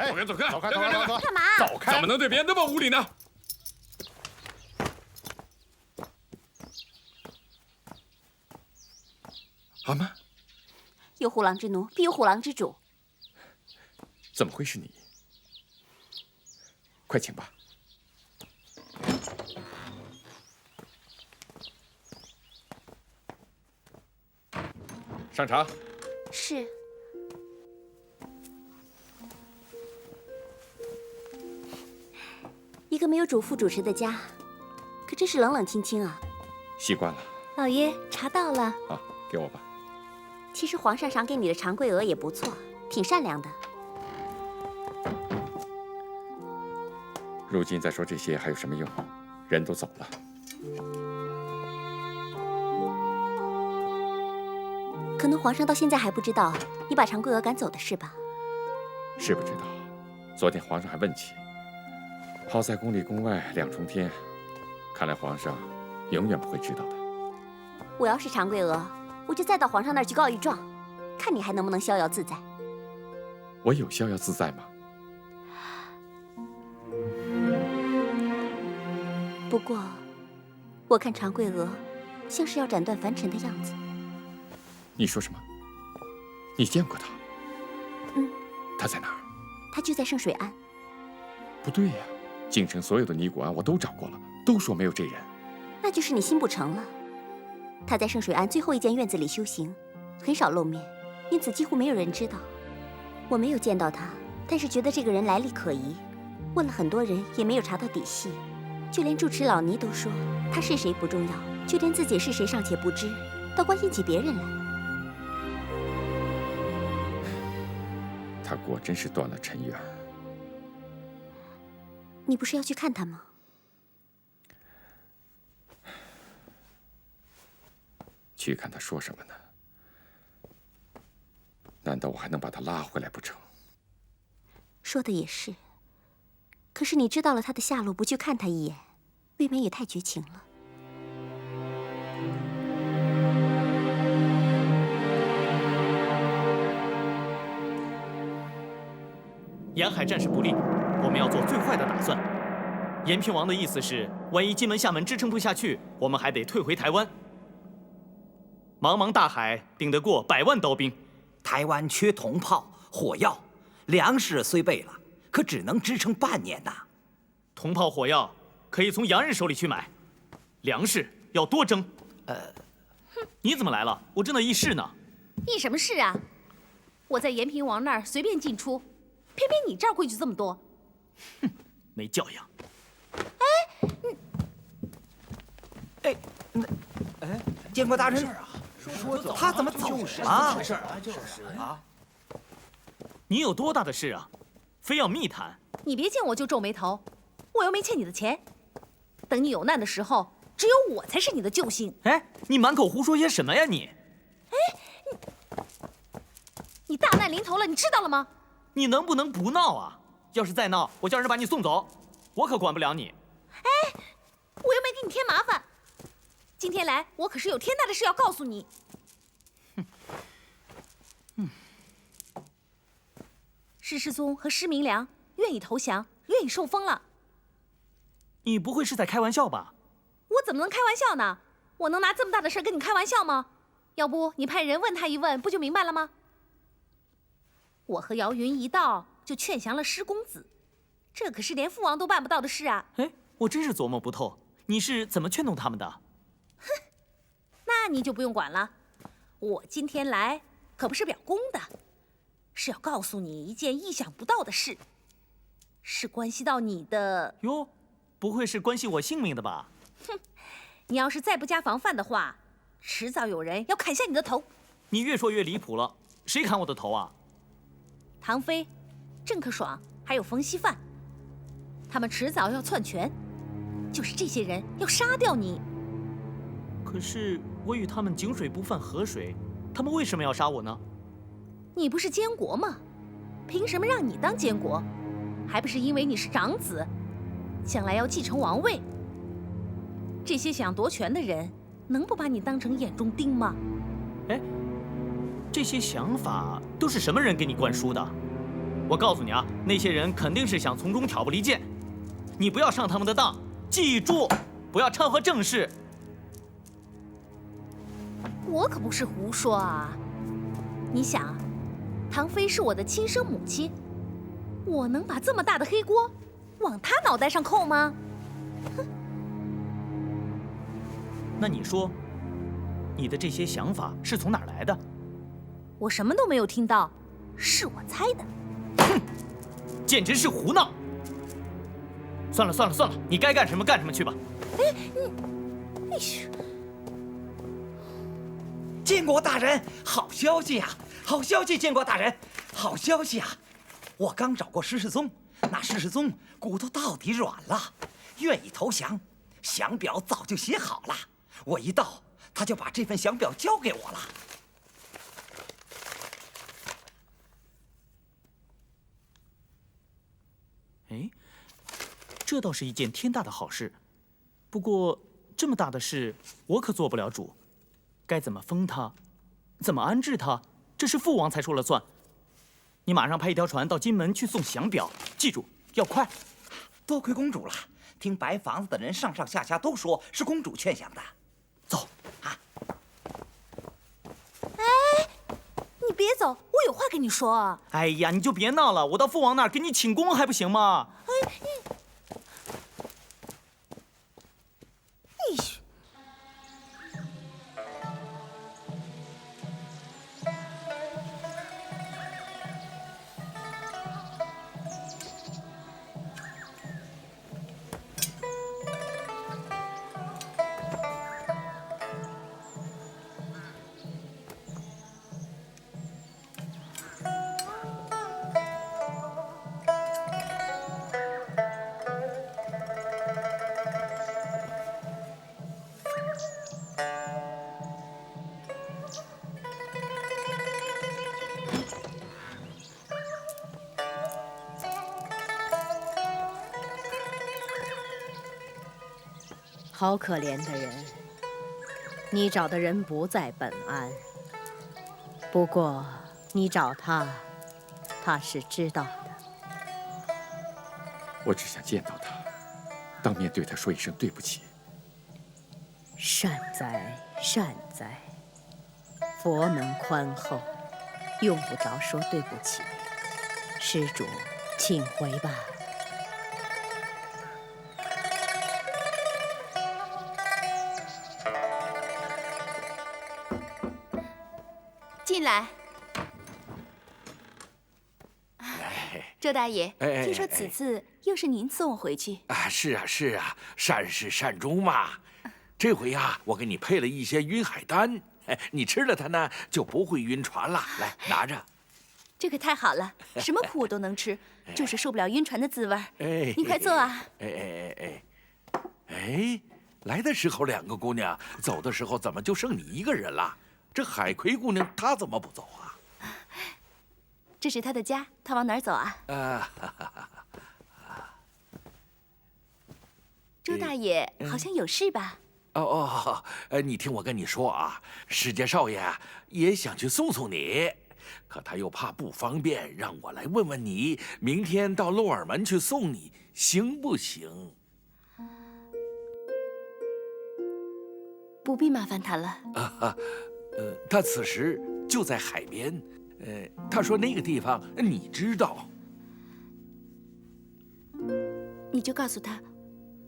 走开，走开，走开，走开，走开！干嘛？走开！怎么能对别人那么无礼呢？阿妈，有虎狼之奴，必有虎狼之主。怎么会是你？快请吧。上茶。是。一个没有主妇主持的家，可真是冷冷清清啊。习惯了。老爷，茶到了。啊，给我吧。其实皇上赏给你的长贵鹅也不错，挺善良的。如今再说这些还有什么用？人都走了。可能皇上到现在还不知道你把长贵鹅赶走的事吧？是不知道。昨天皇上还问起。好在宫里宫外两重天，看来皇上永远不会知道的。我要是长贵鹅，我就再到皇上那儿去告一状，看你还能不能逍遥自在。我有逍遥自在吗？不过，我看长贵鹅像是要斩断凡尘的样子。你说什么？你见过他？嗯。他在哪儿？他就在圣水庵。不对呀。京城所有的尼姑庵我都找过了，都说没有这人。那就是你心不诚了。他在圣水庵最后一间院子里修行，很少露面，因此几乎没有人知道。我没有见到他，但是觉得这个人来历可疑。问了很多人，也没有查到底细。就连住持老尼都说他是谁不重要，就连自己是谁尚且不知，倒关心起别人来。他果真是断了尘缘。你不是要去看他吗？去看他说什么呢？难道我还能把他拉回来不成？说的也是。可是你知道了他的下落，不去看他一眼，未免也太绝情了。沿海战事不利，我们要做最坏的打算。延平王的意思是，万一金门、厦门支撑不下去，我们还得退回台湾。茫茫大海顶得过100万刀兵，台湾缺铜炮、火药，粮食虽备了，可只能支撑半年呐。铜炮、火药可以从洋人手里去买，粮食要多征。你怎么来了？我正在议事呢。议什么事啊？我在延平王那儿随便进出，偏偏你这儿规矩这么多。哼，没教养。监国大人，他怎么走了？没事啊，就是啊。你有多大的事啊？非要密谈？你别见我就皱眉头，我又没欠你的钱。等你有难的时候，只有我才是你的救星。哎，你满口胡说些什么呀你？你大难临头了，你知道了吗？你能不能不闹啊？要是再闹，我叫人把你送走，我可管不了你。我又没给你添麻烦。今天来，我可是有天大的事要告诉你。施世宗和施明良愿意投降，愿意受封了。你不会是在开玩笑吧？我怎么能开玩笑呢？我能拿这么大的事跟你开玩笑吗？要不你派人问他一问，不就明白了吗？我和姚云一道就劝降了施公子，这可是连父王都办不到的事啊！哎，我真是琢磨不透，你是怎么劝动他们的？那你就不用管了。我今天来可不是表功的，是要告诉你一件意想不到的事，是关系到你的。哟，不会是关系我性命的吧？哼，你要是再不加防范的话，迟早有人要砍下你的头。你越说越离谱了，谁砍我的头啊？唐飞、郑克爽还有冯锡范，他们迟早要篡权，就是这些人要杀掉你。可是我与他们井水不犯河水，他们为什么要杀我呢？你不是监国吗？凭什么让你当监国？还不是因为你是长子，将来要继承王位。这些想夺权的人，能不把你当成眼中钉吗？哎，这些想法都是什么人给你灌输的？我告诉你啊，那些人肯定是想从中挑拨离间，你不要上他们的当，记住，不要掺和政事。我可不是胡说啊！你想啊，唐飞是我的亲生母亲，我能把这么大的黑锅往她脑袋上扣吗？那你说，你的这些想法是从哪儿来的？我什么都没有听到，是我猜的。哼，简直是胡闹！算了算了算了，你该干什么干什么去吧。哎，建国大人，好消息呀！好消息，建国大人，好消息啊！我刚找过施世宗，那施世宗骨头到底软了，愿意投降，降表早就写好了。我一到，他就把这份降表交给我了。哎，这倒是一件天大的好事。不过这么大的事，我可做不了主。该怎么封他，怎么安置他，这是父王才说了算。你马上派一条船到金门去送降表，记住要快。多亏公主了，听白房子的人上上下下都说是公主劝降的。走啊！哎，你别走，我有话跟你说啊。哎呀，你就别闹了，我到父王那儿给你请功还不行吗？哎，好可怜的人，你找的人不在本安。不过你找他，他是知道的。我只想见到他，当面对他说一声对不起。善哉善哉，佛门宽厚，用不着说对不起。施主，请回吧。进来。周大爷，听说此次又是您送我回去啊？是啊，是啊，善始善终嘛。这回呀，我给你配了一些晕海丹，你吃了它呢，就不会晕船了。来，拿着。这可太好了，什么苦我都能吃，就是受不了晕船的滋味儿。您快坐啊！哎，来的时候2个姑娘，走的时候怎么就剩你一个人了？这海葵姑娘她怎么不走啊？这是她的家，她往哪儿走啊？周大爷好像有事吧？你听我跟你说啊，史家少爷也想去送送你，可他又怕不方便，让我来问问你，明天到鹿耳门去送你，行不行？不必麻烦他了。他此时就在海边，他说那个地方你知道。你就告诉他，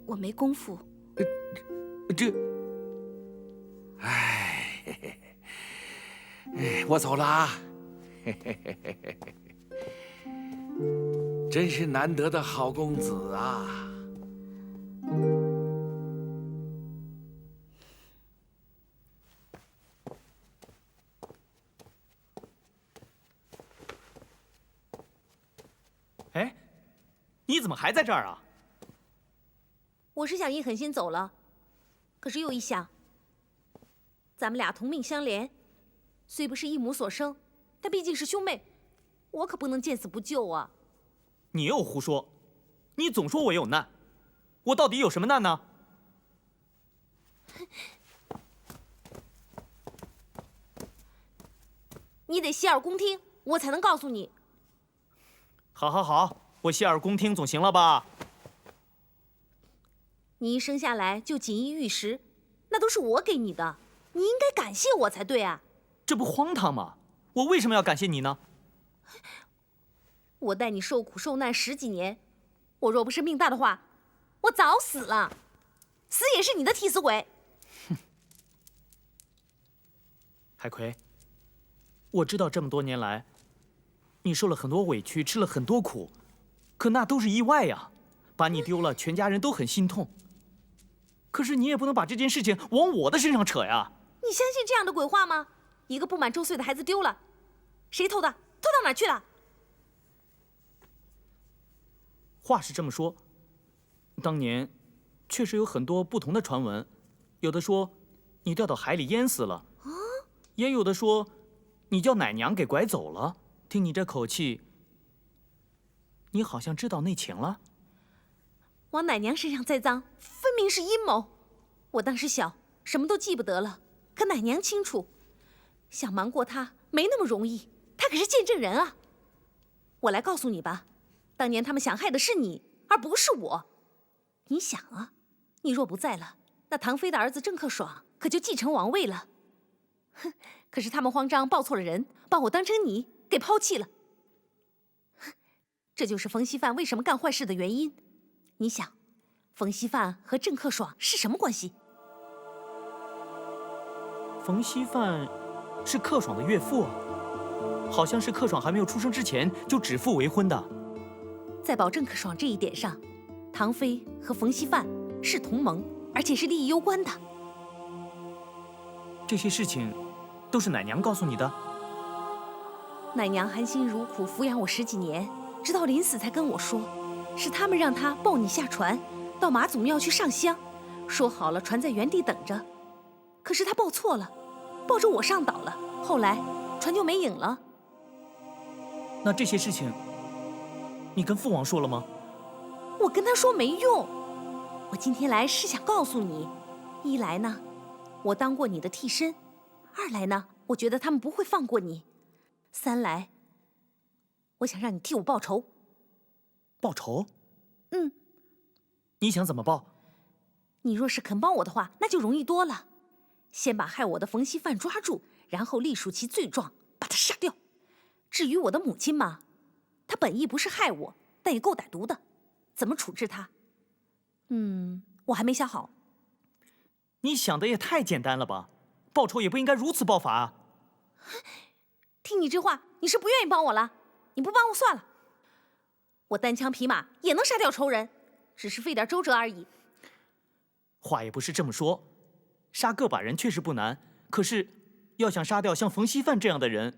我没功夫。我走了啊。真是难得的好公子啊！哎，你怎么还在这儿啊？我是想一狠心走了，可是又一想，咱们俩同命相连，虽不是一母所生，但毕竟是兄妹，我可不能见死不救啊！你又胡说！你总说我有难，我到底有什么难呢？你得洗耳恭听，我才能告诉你。好，好，好，我洗耳恭听总行了吧？你一生下来就锦衣玉食，那都是我给你的，你应该感谢我才对啊！这不荒唐吗？我为什么要感谢你呢？我带你受苦受难10几年，我若不是命大的话，我早死了，死也是你的替死鬼。海葵，我知道这么多年来，你受了很多委屈，吃了很多苦，可那都是意外呀，把你丢了，全家人都很心痛。可是你也不能把这件事情往我的身上扯呀！你相信这样的鬼话吗？一个不满周岁的孩子丢了，谁偷的？偷到哪儿去了？话是这么说，当年确实有很多不同的传闻，有的说你掉到海里淹死了，也有的说你叫奶娘给拐走了。听你这口气，你好像知道内情了。往奶娘身上栽赃，分明是阴谋。我当时小，什么都记不得了，可奶娘清楚，想瞒过她没那么容易，她可是见证人啊。我来告诉你吧，当年他们想害的是你，而不是我。你想啊，你若不在了，那唐妃的儿子郑克爽可就继承王位了。哼，可是他们慌张报错了人，把我当成你给抛弃了。这就是冯锡范为什么干坏事的原因。你想，冯锡范和郑克爽是什么关系？冯锡范是克爽的岳父啊，好像是克爽还没有出生之前就指腹为婚的。在保郑克爽这一点上，唐妃和冯锡范是同盟，而且是利益攸关的。这些事情都是奶娘告诉你的？奶娘含辛茹苦抚养我10几年，直到临死才跟我说，是他们让她抱你下船，到妈祖庙去上香，说好了船在原地等着。可是她抱错了，抱着我上岛了，后来船就没影了。那这些事情，你跟父王说了吗？我跟他说没用。我今天来是想告诉你，一来呢，我当过你的替身；二来呢，我觉得他们不会放过你；三来，我想让你替我报仇。报仇？嗯。你想怎么报？你若是肯帮我的话，那就容易多了。先把害我的冯锡范抓住，然后隶属其罪状，把他杀掉。至于我的母亲嘛，她本意不是害我，但也够歹毒的，怎么处置她？我还没想好。你想的也太简单了吧？报仇也不应该如此报法啊！听你这话，你是不愿意帮我了？你不帮我算了。我单枪匹马也能杀掉仇人，只是费点周折而已。话也不是这么说，杀个把人确实不难，可是要想杀掉像冯锡范这样的人，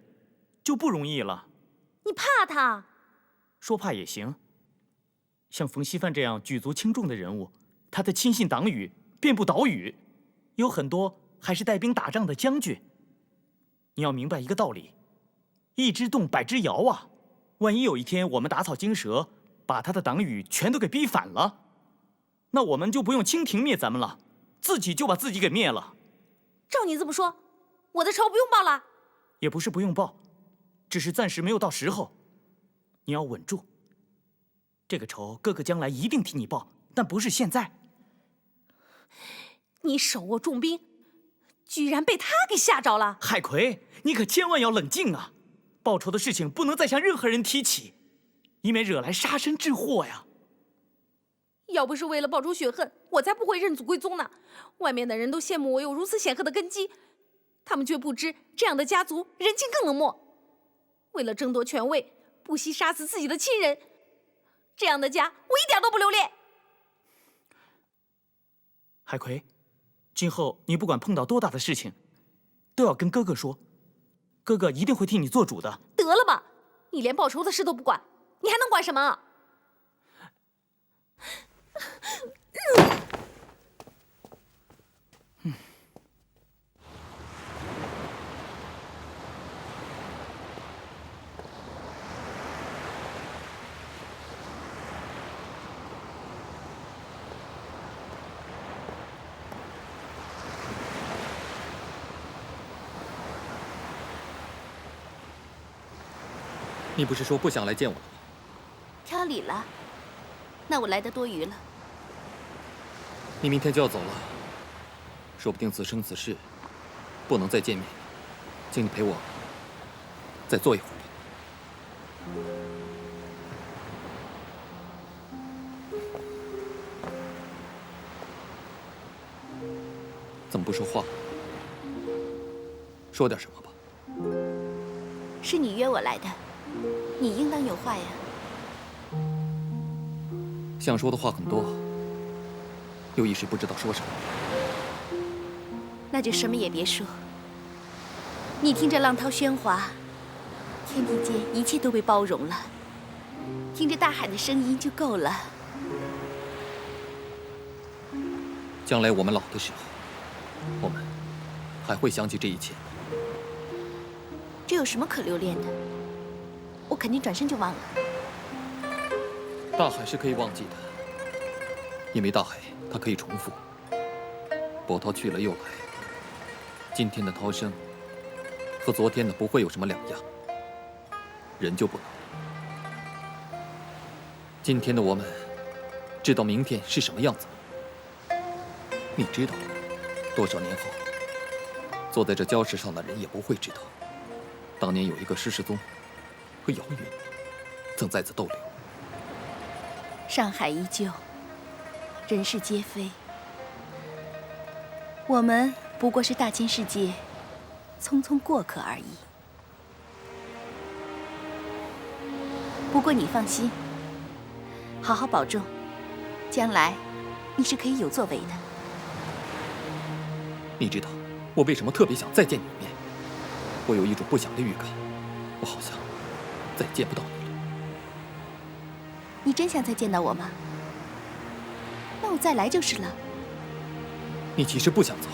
就不容易了。你怕他？说怕也行。像冯锡范这样举足轻重的人物，他的亲信党羽遍布岛屿，有很多还是带兵打仗的将军。你要明白一个道理，一只动百只摇啊！万一有一天我们打草惊蛇，把他的党羽全都给逼反了，那我们就不用清廷灭咱们了，自己就把自己给灭了。照你这么说，我的仇不用报了？也不是不用报，只是暂时没有到时候。你要稳住，这个仇哥哥将来一定替你报，但不是现在。你手握重兵，居然被他给吓着了。海葵，你可千万要冷静啊！报仇的事情不能再向任何人提起，以免惹来杀身之祸呀。要不是为了报仇雪恨，我才不会认祖归宗呢。外面的人都羡慕我有如此显赫的根基，他们却不知这样的家族人情更冷漠，为了争夺权位，不惜杀死自己的亲人。这样的家，我一点都不留恋。海葵，今后你不管碰到多大的事情，都要跟哥哥说，哥哥一定会替你做主的。得了吧，你连报仇的事都不管，你还能管什么？你不是说不想来见我了吗？挑理了，那我来的多余了。你明天就要走了，说不定此生此世不能再见面，请你陪我再坐一会儿吧。怎么不说话？说点什么吧。是你约我来的，你应当有话呀。想说的话很多，又一时不知道说什么。那就什么也别说。你听着浪涛喧哗，天地间一切都被包容了，听着大海的声音就够了。将来我们老的时候，我们还会想起这一切。这有什么可留恋的？我肯定转身就忘了。大海是可以忘记的，因为大海它可以重复。波涛去了又来，今天的涛声和昨天的不会有什么两样。人就不能。今天的我们知道明天是什么样子吗？你知道，多少年后，坐在这礁石上的人也不会知道，当年有一个施世宗和姚云曾在此逗留。上海依旧，人事皆非。我们不过是大千世界匆匆过客而已。不过你放心，好好保重，将来你是可以有作为的。你知道我为什么特别想再见你一面？我有一种不祥的预感，我好像再见不到你了。你真想再见到我吗？那我再来就是了。你其实不想走，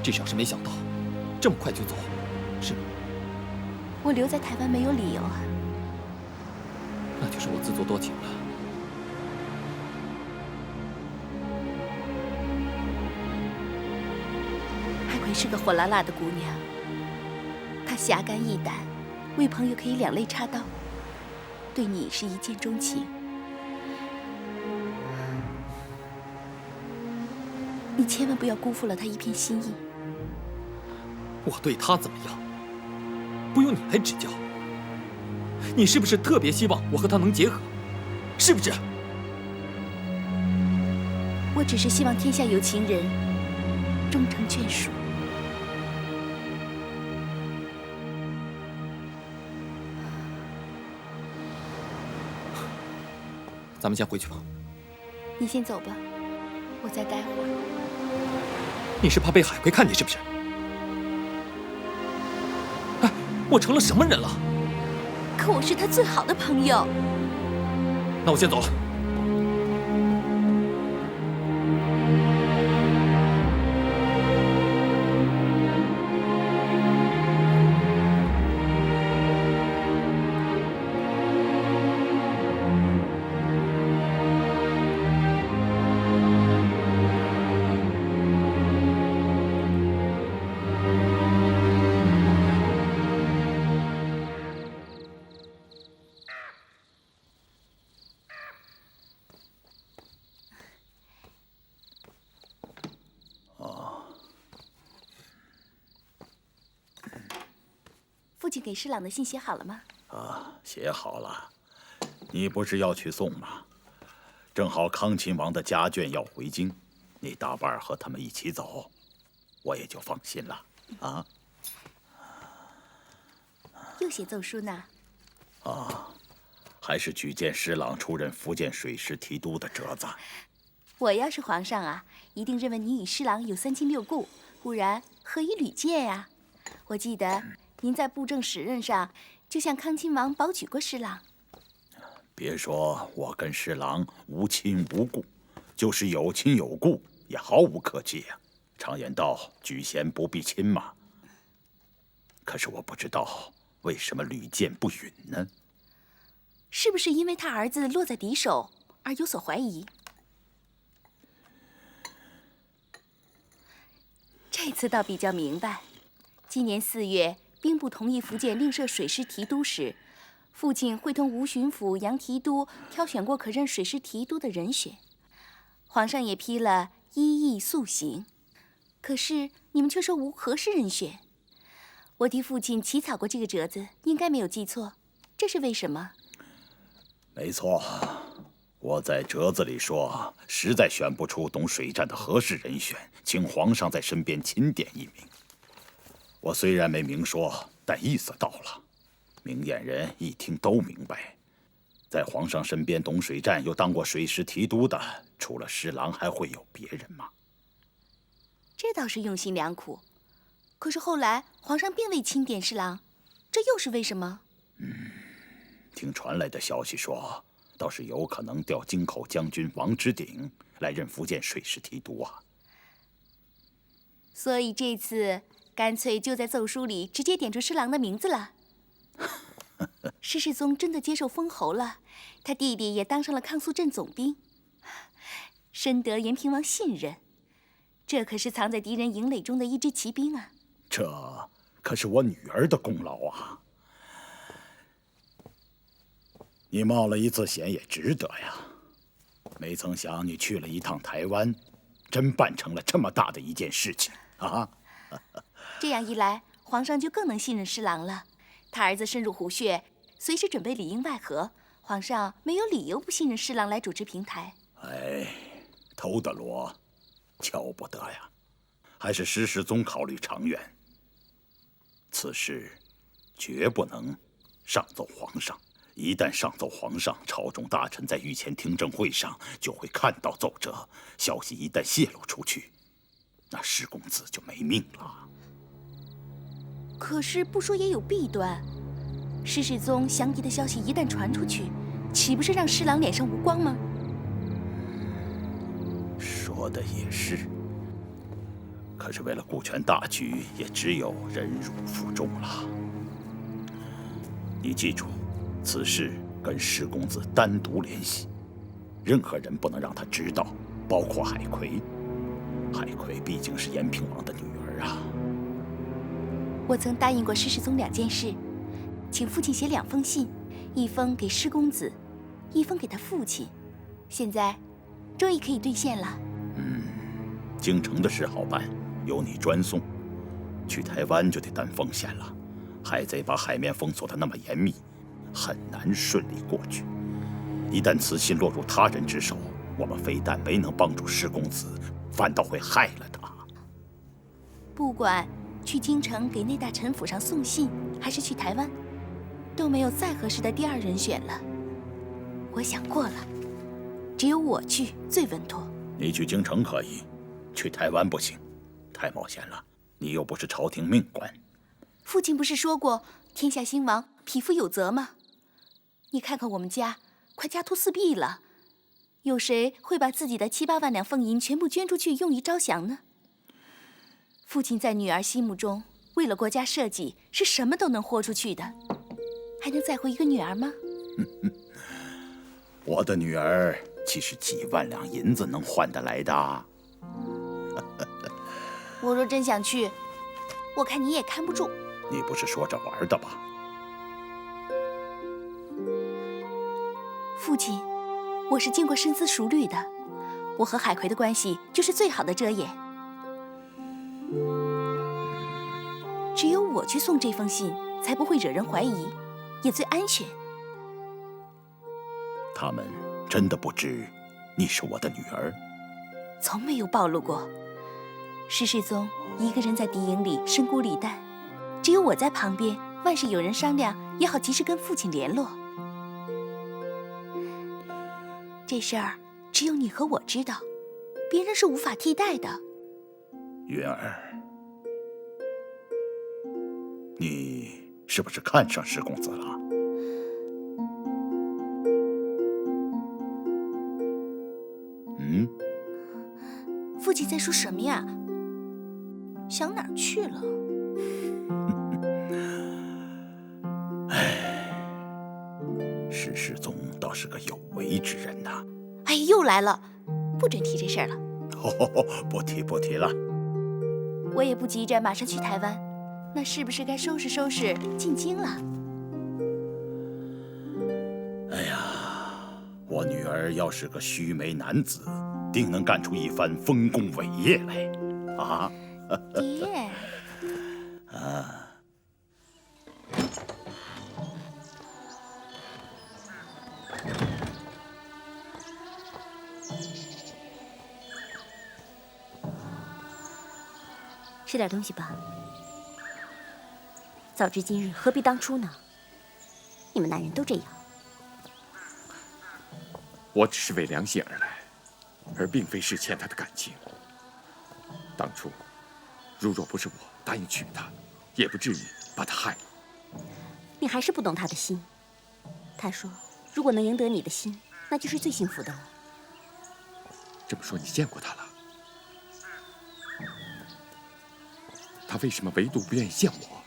至少是没想到这么快就走，是吗？我留在台湾没有理由啊。那就是我自作多情了。海葵是个火辣辣的姑娘，她侠肝义胆，为朋友可以两肋插刀，对你是一见钟情。你千万不要辜负了她一片心意。我对她怎么样，不用你来指教。你是不是特别希望我和她能结合？是不是？我只是希望天下有情人终成眷属。咱们先回去吧。你先走吧，我再待会儿。你是怕被海葵看见是不是？哎，我成了什么人了？可我是他最好的朋友。那我先走了。父亲给施琅的信写好了吗？写好了。你不是要去送吗？正好康亲王的家眷要回京，你打伴和他们一起走，我也就放心了。啊？又写奏书呢？还是举荐施琅出任福建水师提督的折子。我要是皇上啊，一定认为你与施琅有三亲六故，不然何以屡见呀？我记得您在布政使任上就向康亲王保举过施琅。别说我跟施琅无亲无故，就是有亲有故，也毫无客气呀。常言道，举贤不避亲嘛。可是我不知道为什么屡见不允呢？是不是因为他儿子落在敌手而有所怀疑？这次倒比较明白。今年4月，兵部同意福建另设水师提督时，父亲会同吴巡抚、杨提督挑选过可任水师提督的人选，皇上也批了依议速行。可是你们却说无合适人选。我替父亲起草过这个折子，应该没有记错，这是为什么？没错，我在折子里说，实在选不出懂水战的合适人选，请皇上在身边钦点一名。我虽然没明说，但意思到了，明眼人一听都明白。在皇上身边懂水战又当过水师提督的，除了施琅，还会有别人吗？这倒是用心良苦。可是后来皇上并未钦点施琅，这又是为什么？听传来的消息说，倒是有可能调京口将军王之鼎来任福建水师提督啊。所以这次干脆就在奏书里直接点出施琅的名字了。施世宗真的接受封侯了，他弟弟也当上了抗苏镇总兵，深得延平王信任。这可是藏在敌人营垒中的一支骑兵啊！这可是我女儿的功劳啊！你冒了一次险也值得呀。没曾想你去了一趟台湾，真办成了这么大的一件事情啊！这样一来，皇上就更能信任施琅了。他儿子深入虎穴，随时准备里应外合，皇上没有理由不信任施琅来主持平台。哎，偷的锣敲不得呀，还是施世宗考虑长远。此事绝不能上奏皇上，一旦上奏皇上，朝中大臣在御前听证会上就会看到奏折，消息一旦泄露出去，那施公子就没命了。可是不说也有弊端，施世宗降敌的消息一旦传出去，岂不是让施琅脸上无光吗？说的也是，可是为了顾全大局，也只有忍辱负重了。你记住，此事跟施公子单独联系，任何人不能让他知道，包括海葵。海葵毕竟是延平王的女儿啊。我曾答应过施世宗2件事，请父亲写2封信，一封给施公子，一封给他父亲。现在终于可以兑现了。京城的事好办，由你专送。去台湾就得担风险了，海贼把海面封锁得那么严密，很难顺利过去。一旦此信落入他人之手，我们非但没能帮助施公子，反倒会害了他。不管去京城给内大臣府上送信，还是去台湾，都没有再合适的第2人选了。我想过了，只有我去最稳妥。你去京城可以，去台湾不行，太冒险了。你又不是朝廷命官。父亲不是说过天下兴亡，匹夫有责吗？你看看我们家，快家徒四壁了，有谁会把自己的7、8万两俸银全部捐出去用于招降呢？父亲在女儿心目中，为了国家社稷，是什么都能豁出去的，还能在乎一个女儿吗？我的女儿岂是几万两银子能换得来的？我若真想去，我看你也看不住。你不是说着玩的吧？父亲，我是经过深思熟虑的，我和海葵的关系就是最好的遮掩。只有我去送这封信，才不会惹人怀疑，也最安全。他们真的不知你是我的女儿？从没有暴露过。施世宗一个人在敌营里身孤力单，只有我在旁边，万事有人商量，也好及时跟父亲联络。这事儿只有你和我知道，别人是无法替代的。云儿，你是不是看上施公子了？父亲在说什么呀？想哪儿去了？施世宗倒是个有为之人呐。哎，又来了，不准提这事儿了。不提了。我也不急着马上去台湾，那是不是该收拾收拾进京了？我女儿要是个须眉男子，定能干出一番丰功伟业来。啊，爹，啊。吃点东西吧。早知今日，何必当初呢？你们男人都这样。我只是为良心而来，而并非是欠他的感情。当初，如若不是我答应娶她，也不至于把她害了。你还是不懂他的心。他说，如果能赢得你的心，那就是最幸福的了。这么说，你见过他了？他为什么唯独不愿意见我？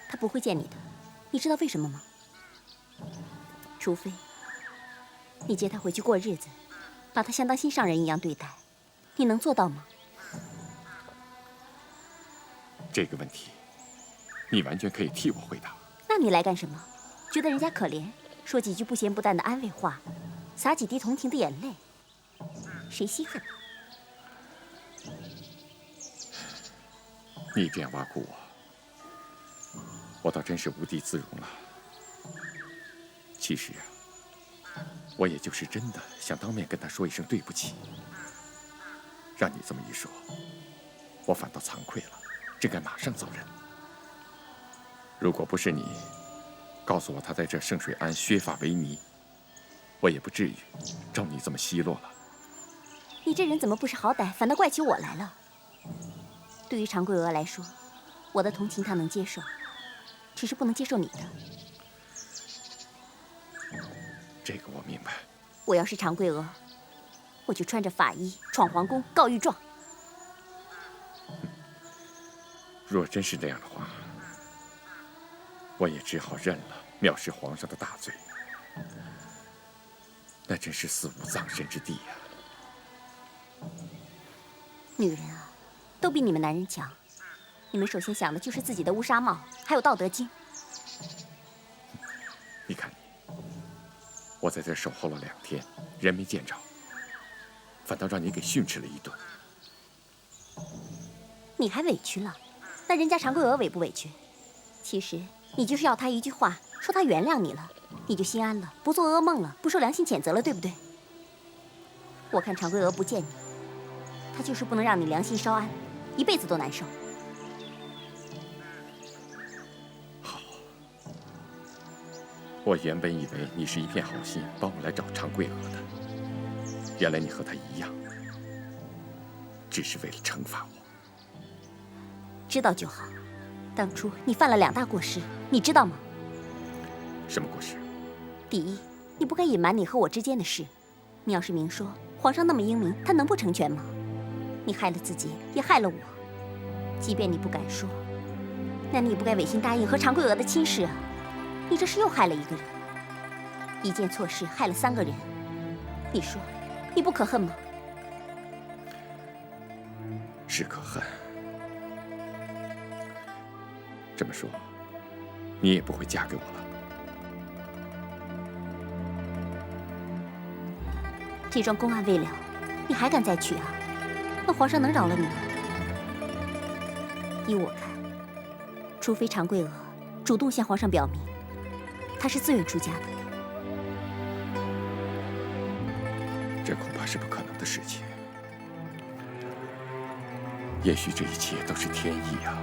他不会见你的，你知道为什么吗？除非你接他回去过日子，把他像当心上人一样对待，你能做到吗？这个问题，你完全可以替我回答。那你来干什么？觉得人家可怜，说几句不咸不淡的安慰话，洒几滴同情的眼泪，谁稀罕呢？你这样挖苦我倒真是无地自容了。其实啊，我也就是真的想当面跟他说一声对不起。让你这么一说，我反倒惭愧了，真该马上走人。如果不是你告诉我他在这圣水庵削发为尼，我也不至于照你这么奚落了。你这人怎么不识好歹，反倒怪起我来了？对于常贵娥来说，我的同情她能接受，只是不能接受你的。这个我明白。我要是常贵娥，我就穿着法衣闯皇宫告御状。若真是这样的话，我也只好认了藐视皇上的大罪。那真是死无葬身之地呀！女人啊，都比你们男人强。你们首先想的就是自己的乌纱帽，还有《道德经》。你看你，我在这守候了2天，人没见着，反倒让你给训斥了一顿。你还委屈了？那人家常贵娥委不委屈？其实你就是要她一句话，说她原谅你了，你就心安了，不做噩梦了，不受良心谴责了，对不对？我看常贵娥不见你，她就是不能让你良心稍安，一辈子都难受。好，我原本以为你是一片好心，帮我来找常贵娥的，原来你和她一样，只是为了惩罚我。知道就好。当初你犯了2大过失，你知道吗？什么过失？第一，你不该隐瞒你和我之间的事。你要是明说，皇上那么英明，他能不成全吗？你害了自己，也害了我。即便你不敢说，那你也不该违心答应和常贵娥的亲事啊！你这是又害了1个人，一件错事害了3个人。你说，你不可恨吗？是可恨。这么说，你也不会嫁给我了。这桩公案未了，你还敢再娶啊？那皇上能饶了你吗？依我看，除非常贵娥主动向皇上表明，她是自愿出家的。这恐怕是不可能的事情。也许这一切都是天意啊。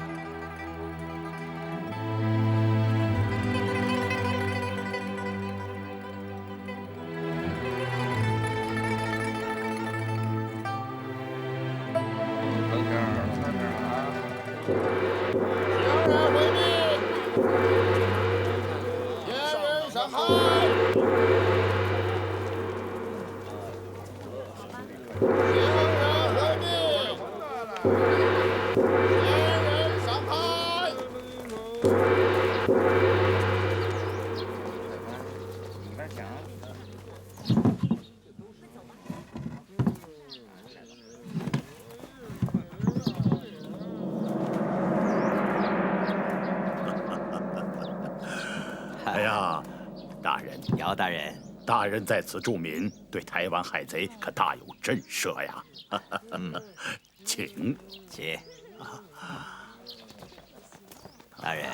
哎呀，大人，姚大人，大人在此助民，对台湾海贼可大有震慑呀。请。大人，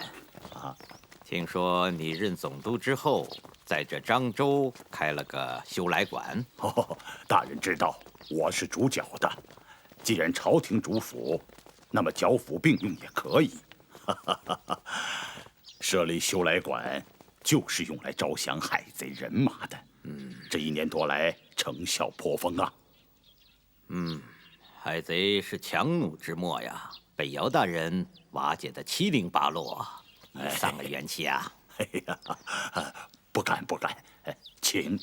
听说你任总督之后，在这漳州开了个修来馆。大人知道我是主角的，既然朝廷主府，那么剿抚并用也可以。设立修来馆，就是用来招降海贼人马的。这1年多来，成效颇丰啊。海贼是强弩之末呀，被姚大人瓦解得七零八落，你丧了元气啊！哎呀，不敢，请。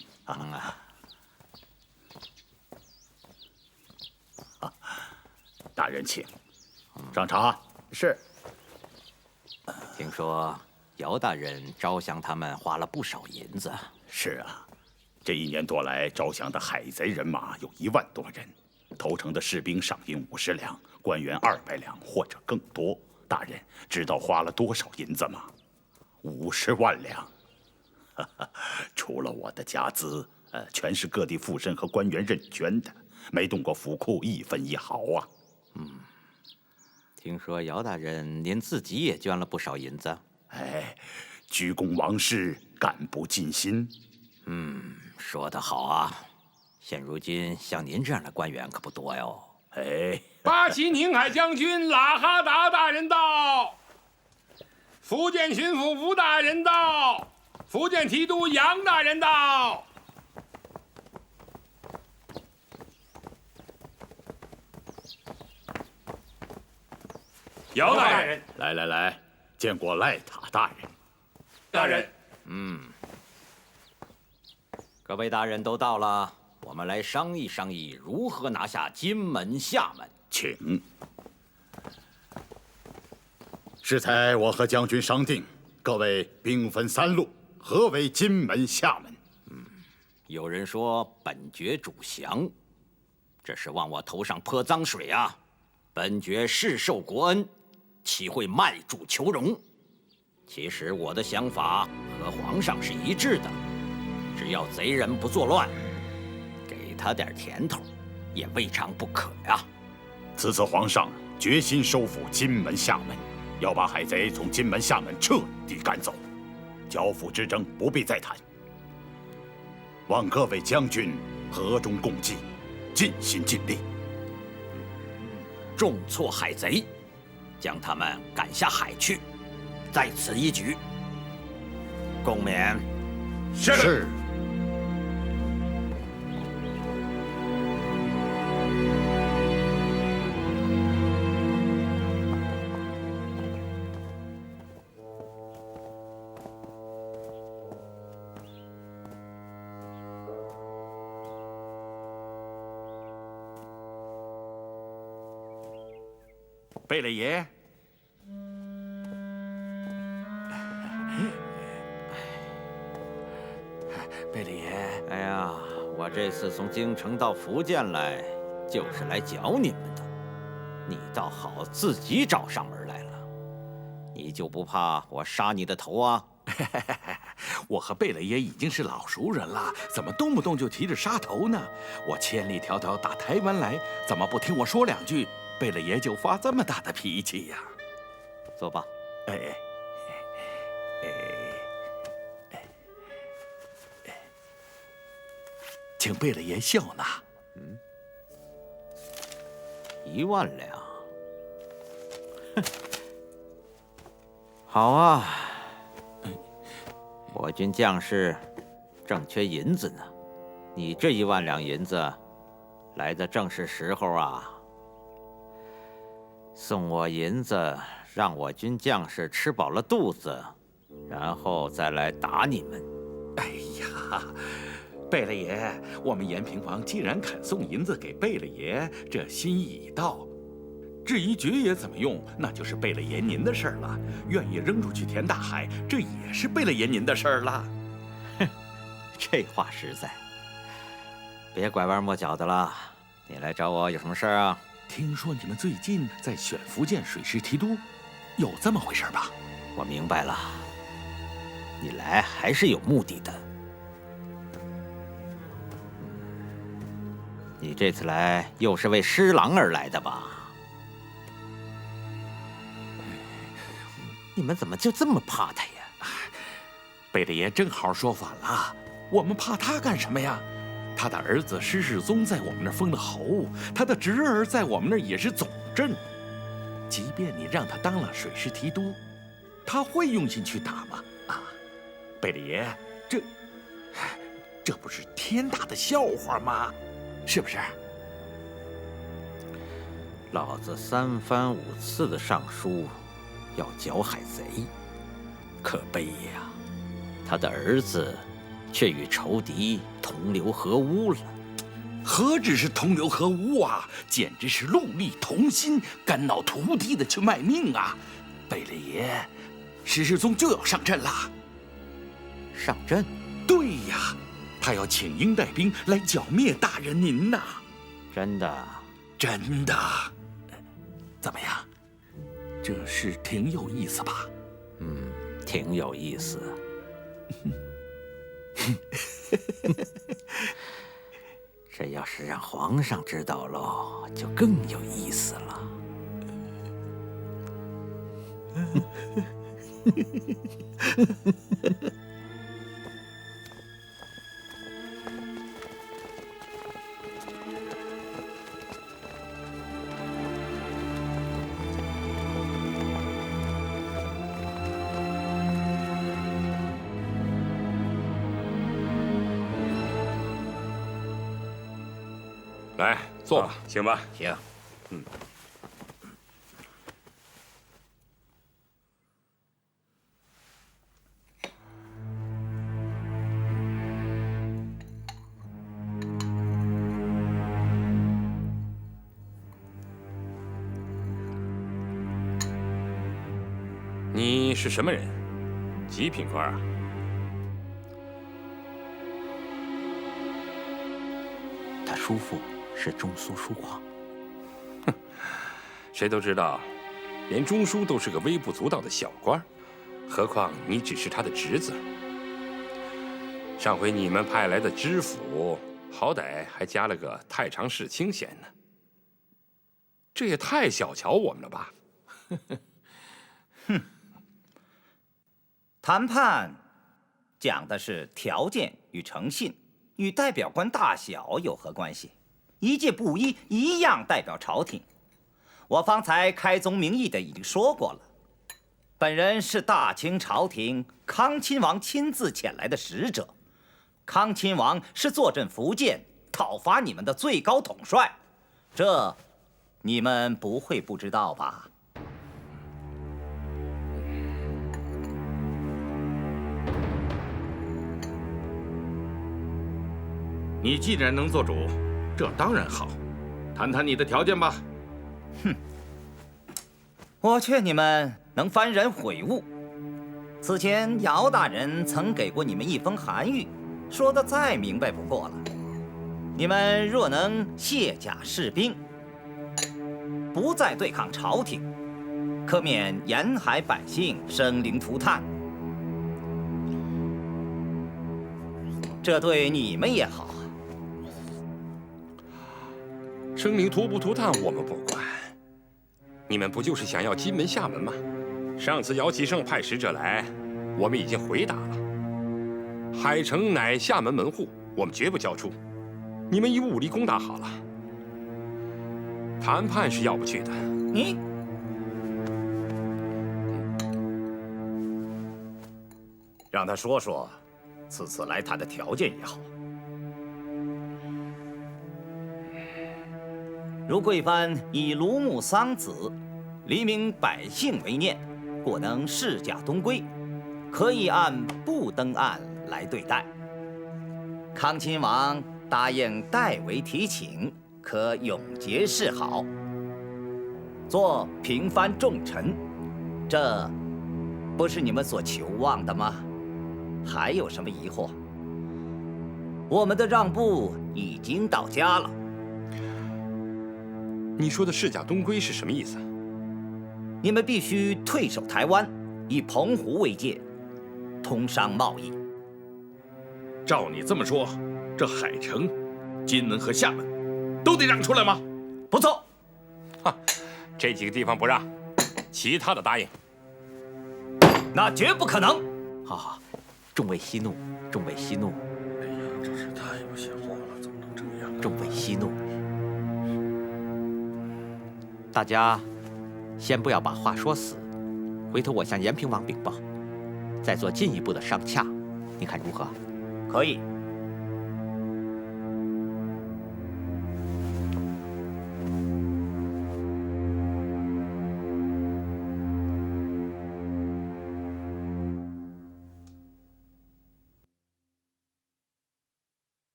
大人请。上茶。是。听说姚大人招降他们花了不少银子。是啊，这1年多来招降的海贼人马有1万多人，投诚的士兵赏银50两，官员200两或者更多。大人知道花了多少银子吗？50万两。除了我的家资，全是各地富绅和官员认捐的，没动过府库1分1毫啊。听说姚大人您自己也捐了不少银子。居功王室，干不尽心。说得好啊！现如今像您这样的官员可不多哟。八旗宁海将军拉哈达大人到，福建巡抚吴大人到，福建提督杨大人到。姚大人，来，见过赖塔大人。大人，各位大人都到了，我们来商议商议如何拿下金门、厦门。请。适才我和将军商定，各位兵分3路，合围金门、厦门。有人说本爵主降，这是往我头上泼脏水啊！本爵世受国恩，岂会卖主求荣？其实我的想法和皇上是一致的，只要贼人不作乱，给他点甜头，也未尝不可呀。此次皇上决心收复金门、厦门，要把海贼从金门、厦门彻底赶走，剿抚之争不必再谈。望各位将军和衷共济，尽心尽力，重挫海贼，将他们赶下海去，在此一举。共勉。是。贝勒爷，贝勒爷，哎呀，我这次从京城到福建来，就是来剿你们的。你倒好，自己找上门来了。你就不怕我杀你的头啊？我和贝勒爷已经是老熟人了，怎么动不动就提着杀头呢？我千里迢迢打台湾来，怎么不听我说2句？贝勒爷就发这么大的脾气呀？坐吧。请贝勒爷笑纳。1万两。好啊，我军将士正缺银子呢，你这1万两银子来的正是时候啊！送我银子，让我军将士吃饱了肚子，然后再来打你们。哎呀，贝勒爷，我们延平王既然肯送银子给贝勒爷，这心意已到。至于爵爷怎么用，那就是贝勒爷您的事儿了。愿意扔出去填大海，这也是贝勒爷您的事儿了。哼，这话实在。别拐弯抹角的了，你来找我有什么事儿啊？听说你们最近在选福建水师提督，有这么回事吧？我明白了，你来还是有目的的。你这次来又是为施琅而来的吧？你们怎么就这么怕他呀？贝勒爷正好说反了，我们怕他干什么呀？他的儿子施世宗在我们那儿封了侯，他的侄儿在我们那儿也是总镇。即便你让他当了水师提督，他会用心去打吗？啊，贝勒爷，这不是天大的笑话吗？是不是？老子3番5次的上书，要剿海贼，可悲呀！他的儿子却与仇敌同流合污了。何止是同流合污啊，简直是戮力同心、肝脑涂地的去卖命啊！贝勒爷，施世宗就要上阵了。上阵？对呀，他要请缨带兵来剿灭大人您呐！真的？真的。怎么样？这事挺有意思吧？挺有意思。这要是让皇上知道喽，就更有意思了。来，坐吧，行吧？行。你是什么人？几品官啊？他叔父是中书书皇。谁都知道，连中书都是个微不足道的小官，何况你只是他的侄子。上回你们派来的知府，好歹还加了个太常侍卿衔呢，这也太小瞧我们了吧？哼，谈判讲的是条件与诚信，与代表官大小有何关系？一介布衣一样代表朝廷。我方才开宗明义的已经说过了，本人是大清朝廷康亲王亲自遣来的使者。康亲王是坐镇福建讨伐你们的最高统帅，这你们不会不知道吧？你既然能做主，这当然好。谈谈你的条件吧。哼，我劝你们能幡然悔悟。此前姚大人曾给过你们一封函谕，说的再明白不过了。你们若能卸甲释兵，不再对抗朝廷，可免沿海百姓生灵涂炭。这对你们也好。生灵涂不涂炭我们不管，你们不就是想要金门厦门吗？上次姚启圣派使者来，我们已经回答了。海城乃厦门门户，我们绝不交出。你们以武力攻打好了，谈判是要不去的。你让他说说此次来谈的条件也好。如贵藩以庐牧桑梓，黎民百姓为念，故能释甲东归，可以按不登岸来对待。康亲王答应代为提请，可永结示好，做平藩重臣，这不是你们所求望的吗？还有什么疑惑？我们的让步已经到家了。你说的释甲东归是什么意思？你们必须退守台湾，以澎湖为界，通商贸易。照你这么说，这海城、金门和厦门都得让出来吗？不错。这几个地方不让，其他的答应。那绝不可能。好，众位息怒，众位息怒。哎呀，真是太不像话了，怎么能这样？众位息怒。大家先不要把话说死，回头我向延平王禀报，再做进一步的商洽，你看如何？可以。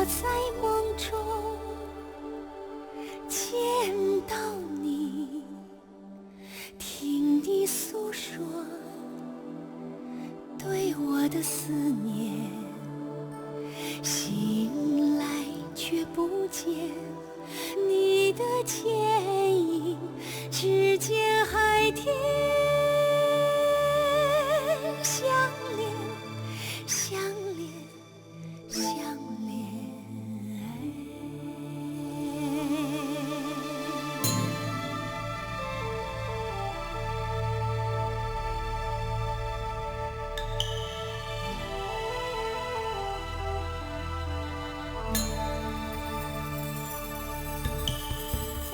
在梦中见到你，听你诉说对我的思念，醒来却不见你的剪影，只见海天相连，相连，相连。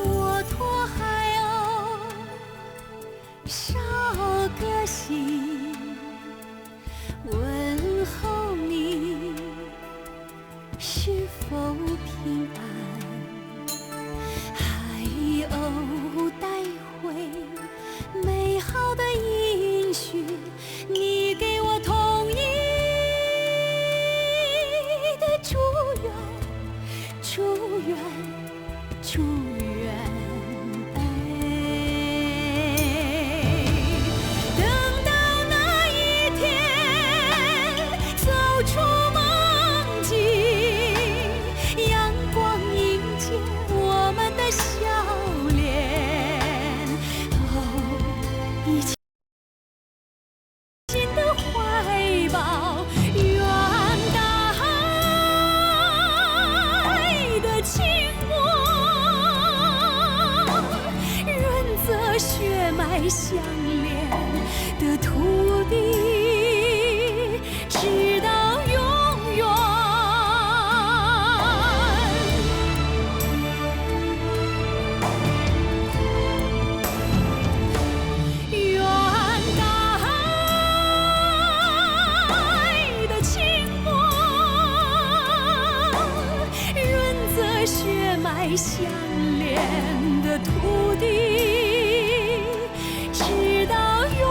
我托海鸥捎个信，问候你是否平安。海鸥带回美好的音讯，你给我同意的祝愿，祝愿，祝愿。等到那一天走出梦境，阳光迎接我们的笑脸，哦，一起新的怀抱，愿大海的清润泽血脉相连的土地，直到永远。愿大海的清波润泽血脉相连的土地，直到永